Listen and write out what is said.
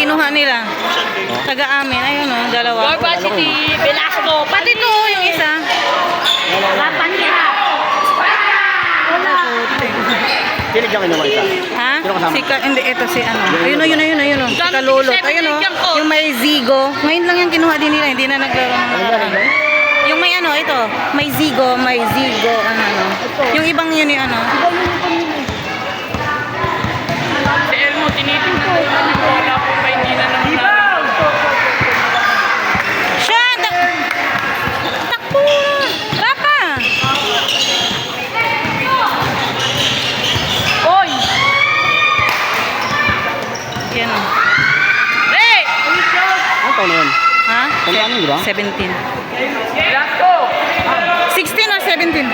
kinuha nila. Taga-amin. Ayun o, dalawa. Varsity, Velasco. Pati to, yung isa. Lapan nila. Sino dyan kinuha isa? Ha? Sino kasama? Hindi, ito si ano. Ayun o, yun o. Si Kalulot. Ayun o, yung may Zigo. Ngayon lang yung kinuha din nila. Hindi na naglaro ng nakaraan. Yung may ano, ito. May Zigo, ano. Yung ibang yun yung ano. Si Elmo, tinitingnan ko naman yung wala po pa hindi na naman namin. Siya! Takbo! Rapa! Oy! Yan o. Hey! Ano taon na yun? Ha? Tandaan yun, di ba? 17. Velasco! 16 or 17?